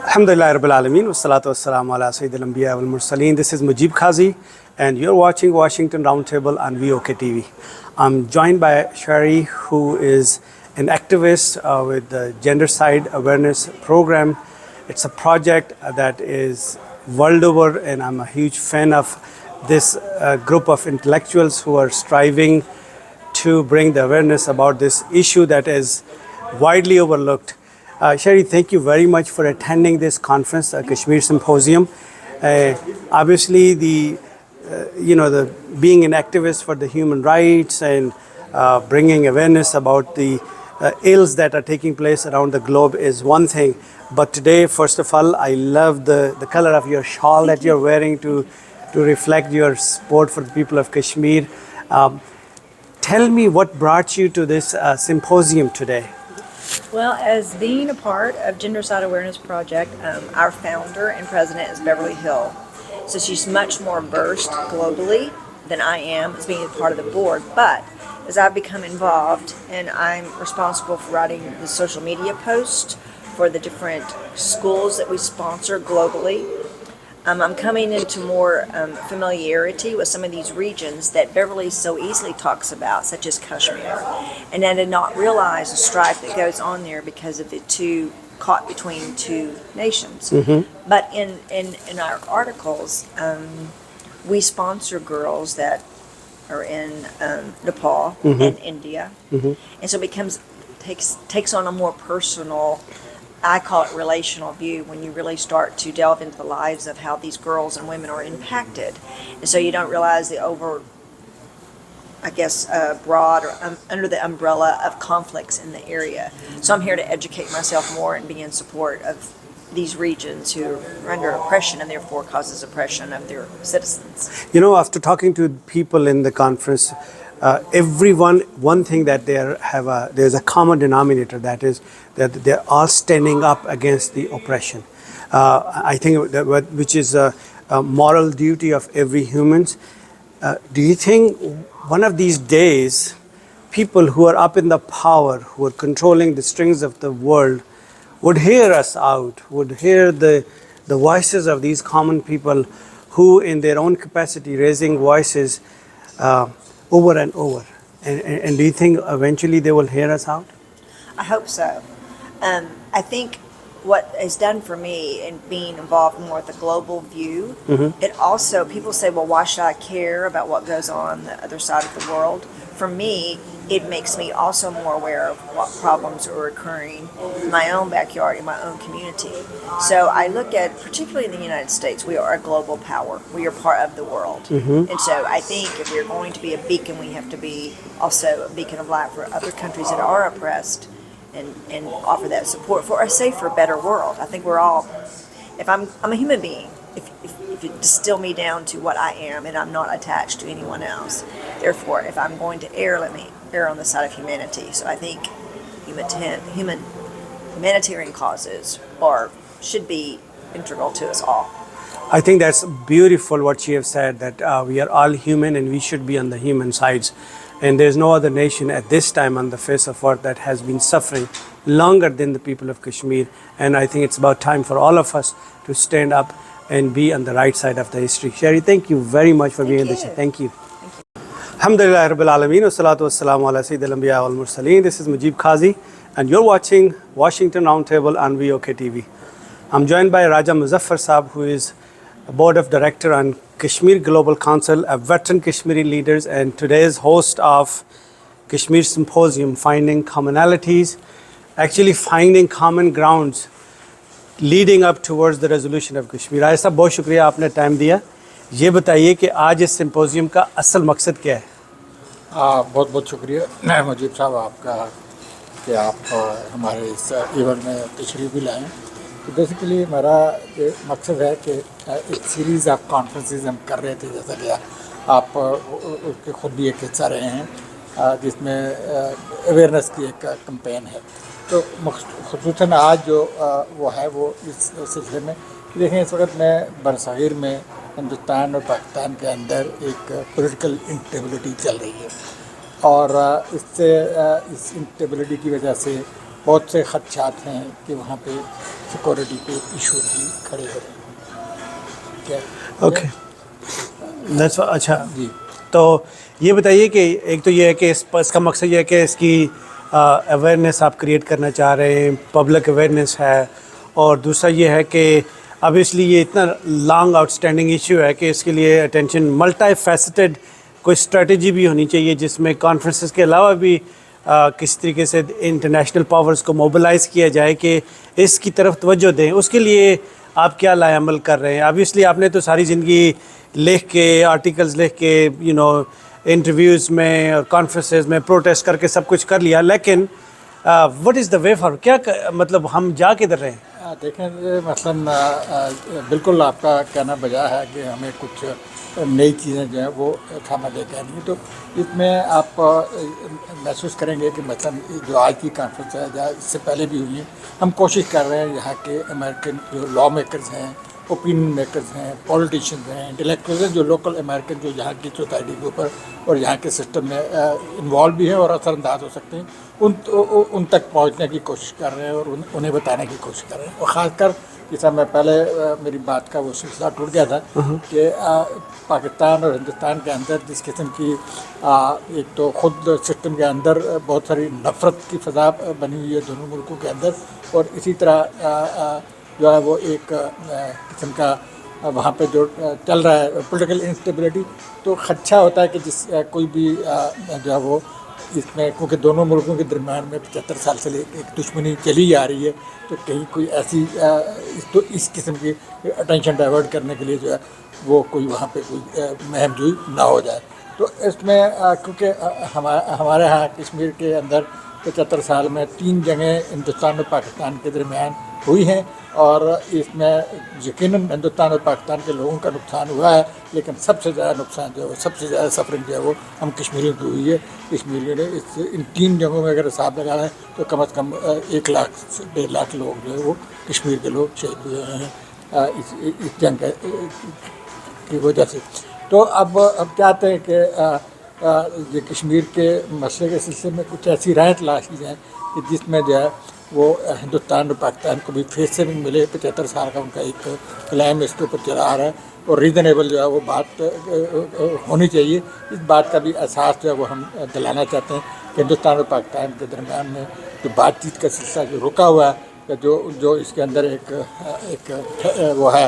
Alhamdulillah Rabbil Alameen, wassalatu wassalamu ala Sayyidil Anbiya wal Mursaleen. This is mujeebkazi, and you're watching Washington Roundtable on VOKTV. I'm joined by Sherry, who is an activist with the Gendercide Awareness Program. It's a project that is world over, and I'm a huge fan of this group of intellectuals who are striving to bring the awareness about this issue that is widely overlooked. Sherry, thank you very much for attending this conference, Kashmir Symposium. Obviously, the being an activist for the human rights and bringing awareness about the ills that are taking place around the globe is one thing. But today, first of all, I love the color of your shawl that you're wearing to reflect your support for the people of Kashmir. Tell me what brought you to this symposium today. Well, as being a part of Gendercide Awareness Project, our founder and president is Beverly Hill. So she's much more versed globally than I am as being a part of the board. But as I've become involved and I'm responsible for writing the social media posts for the different schools that we sponsor globally, I'm coming into more familiarity with some of these regions that Beverly so easily talks about, such as Kashmir. And I did not realize the strife that goes on there because of the two caught between two nations. Mm-hmm. But in our articles, we sponsor girls that are in Nepal mm-hmm. and India. Mm-hmm. And so it takes on a more personal, I call it relational view, when you really start to delve into the lives of how these girls and women are impacted. And so you don't realize the broad or under the umbrella of conflicts in the area. So I'm here to educate myself more and be in support of these regions who are under oppression and therefore causes oppression of their citizens. You know, after talking to people in the conference, one thing that there's a common denominator, that is that they're all standing up against the oppression. I think which is a moral duty of every human. Do you think one of these days, people who are up in the power, who are controlling the strings of the world, would hear us out, would hear the voices of these common people who in their own capacity raising voices over and over? And do you think eventually they will hear us out? I hope so. I think what is done for me in being involved more with a global view, mm-hmm. it also, people say, well, why should I care about what goes on the other side of the world? For me, it makes me also more aware of what problems are occurring in my own backyard, in my own community. So I look at, particularly in the United States, we are a global power. We are part of the world. Mm-hmm. And so I think if we're going to be a beacon, we have to be also a beacon of light for other countries that are oppressed and offer that support for a safer, better world. I think we're all, if I'm a human being, if you distill me down to what I am and I'm not attached to anyone else, therefore, if I'm going to err, let me err on the side of humanity. So I think humanitarian causes should be integral to us all. I think that's beautiful what you have said, that we are all human and we should be on the human sides. And there's no other nation at this time on the face of earth that has been suffering longer than the people of Kashmir. And I think it's about time for all of us to stand up and be on the right side of the history. Sherry, thank you very much for being on this show. Thank you. Alhamdulillah Rabbil Alameen, wassalatu wassalamu ala Sayyidil Anbiya wal Mursaleen. This is mujeebkazi, and you're watching Washington Roundtable on VOKTV. I'm joined by Raja Muzaffar Saab, who is a board of director on Kashmir Global Council, a veteran Kashmiri leaders, and today's host of Kashmir Symposium, finding commonalities, actually finding common grounds leading up towards the resolution of Kashmir. राजा साहब, बहुत शुक्रिया आपने time दिया. ये बताइए कि आज इस सिम्पोजियम का असल मकसद क्या है? बहुत बहुत शुक्रिया मुजीब साहब आपका कि आप हमारे इस इवेंट में तशरीफ़ भी लाएँ. तो बेसिकली हमारा ये मकसद है कि एक सीरीज़ ऑफ कॉन्फ्रेंसेस हम कर रहे थे, जैसा कि आप उसके ख़ुद भी एक हिस्सा रहे हैं, जिसमें अवेयरनेस की एक कैंपेन है. तो ख़ुसूसन आज जो वो है वो इस सिलसिले में देखें, इस वक्त में बरसग़ीर में हिंदुस्तान और पाकिस्तान के अंदर एक पॉलिटिकल इंस्टेबिलिटी चल रही है, और इस इंस्टेबिलिटी की वजह से بہت سے خدشات ہیں کہ وہاں پہ سیکورٹی کے ایشو بھی کھڑے ہو رہے ہیں. کیا اوکے اچھا جی تو یہ بتائیے کہ ایک تو یہ ہے کہ اس کا مقصد یہ ہے کہ اس کی اویئرنیس آپ کریٹ کرنا چاہ رہے ہیں, پبلک اویئرنیس ہے, اور دوسرا یہ ہے کہ obviously یہ اتنا لانگ آؤٹ اسٹینڈنگ ایشو ہے کہ اس کے لیے اٹینشن ملٹی فیسٹڈ کوئی اسٹریٹجی بھی ہونی چاہیے, جس میں کانفرنسز کے علاوہ بھی کسی طریقے سے انٹرنیشنل پاورز کو موبلائز کیا جائے کہ اس کی طرف توجہ دیں. اس کے لیے آپ کیا لائے عمل کر رہے ہیں؟ obviously آپ نے تو ساری زندگی لکھ کے, آرٹیکلز لکھ کے, انٹرویوز میں اور کانفرنسز میں پروٹیسٹ کر کے سب کچھ کر لیا, لیکن what is the way for, کیا مطلب ہم جا کدھر رہے ہیں؟ دیکھیں مثلا بالکل آپ کا کہنا بجا ہے کہ ہمیں کچھ نئی چیزیں جو ہیں وہ سامنے لے کے آنی ہیں. تو اس میں آپ محسوس کریں گے کہ مثلا جو آج کی کانفرنس ہے یا اس سے پہلے بھی ہوئی ہیں, ہم کوشش کر رہے ہیں یہاں کے امریکن جو لا میکرز ہیں, اوپینین میکرز ہیں, پولیٹیشینز ہیں, انٹلیکچوئلز ہیں, جو لوکل امریکن جو یہاں کی سوسائٹی کے اوپر اور یہاں کے سسٹم میں انوالو بھی ہیں اور اثر انداز ہو سکتے ہیں, ان تک پہنچنے کی کوشش کر رہے ہیں اور انہیں بتانے کی کوشش کر رہے ہیں. اور خاص کر جیسا میں پہلے میری بات کا وہ سلسلہ ٹوٹ گیا تھا کہ پاکستان اور ہندوستان کے اندر جس قسم کی ایک تو خود سسٹم کے اندر بہت ساری نفرت کی فضا بنی ہوئی ہے دونوں ملکوں کے اندر, اور اسی طرح جو ہے وہ ایک قسم کا وہاں پہ جو چل رہا ہے پولیٹیکل انسٹیبلٹی, تو خدشہ ہوتا ہے کہ جس کوئی بھی جو ہے وہ اس میں, کیونکہ دونوں ملکوں کے درمیان میں 75 سال سے ایک دشمنی چلی آ رہی ہے, تو کہیں کوئی ایسی اس قسم کی اٹینشن ڈائیورٹ کرنے کے لیے جو ہے وہ کوئی وہاں پہ کوئی مہم جوئی نہ ہو جائے. تو اس میں کیونکہ ہمارے ہاں کشمیر کے اندر 75 سال میں 3 جنگیں ہندوستان اور پاکستان کے درمیان ہوئی ہیں, اور اس میں یقیناً ہندوستان اور پاکستان کے لوگوں کا نقصان ہوا ہے, لیکن سب سے زیادہ نقصان جو ہے سب سے زیادہ سفرنگ جو ہے وہ ہم کشمیریوں کی ہوئی ہے. کشمیریوں نے ان 3 جنگوں میں اگر حساب لگانا ہے تو کم از کم 1 لاکھ سے 1.5 لاکھ لوگ جو ہے وہ کشمیر کے لوگ شہید ہوئے ہیں اس جنگ کی وجہ سے. تو اب چاہتے ہیں کہ یہ کشمیر کے مسئلے کے سلسلے میں کچھ ایسی رائے تلاش کی جائیں کہ جس میں جو ہے وہ ہندوستان اور پاکستان کو بھی فیس سیونگ ملے. 75 سال کا ان کا ایک کلیم اس کے اوپر چلا آ رہا ہے, اور ریزنیبل جو ہے وہ بات ہونی چاہیے. اس بات کا بھی احساس جو ہے وہ ہم دلانا چاہتے ہیں کہ ہندوستان اور پاکستان کے درمیان میں جو بات چیت کا سلسلہ جو رکا ہوا ہے, جو اس کے اندر ایک وہ ہے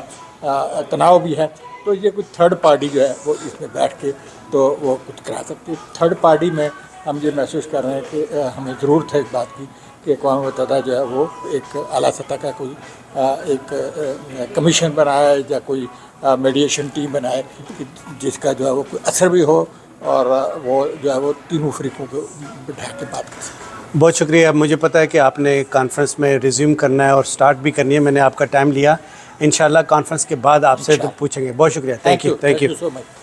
تناؤ بھی ہے, تو یہ کچھ تھرڈ پارٹی جو ہے وہ اس میں بیٹھ کے تو وہ کچھ کرا سکتی ہے. تھرڈ پارٹی میں ہم یہ محسوس کر رہے ہیں کہ ہمیں ضرورت ہے اس بات کی کہ اقوام متحدہ جو ہے وہ ایک اعلیٰ سطح کا کوئی ایک کمیشن بنائے یا کوئی میڈیشن ٹیم بنائے جس کا جو ہے وہ کوئی اثر بھی ہو, اور وہ جو ہے وہ تینوں فریقوں کو بٹھا کے بات کر سکے. بہت شکریہ. مجھے پتہ ہے کہ آپ نے کانفرنس میں ریزیوم کرنا ہے اور سٹارٹ بھی کرنی ہے, میں نے آپ کا ٹائم لیا. انشاءاللہ کانفرنس کے بعد آپ سے تو پوچھیں گے. بہت شکریہ. Thank you so much.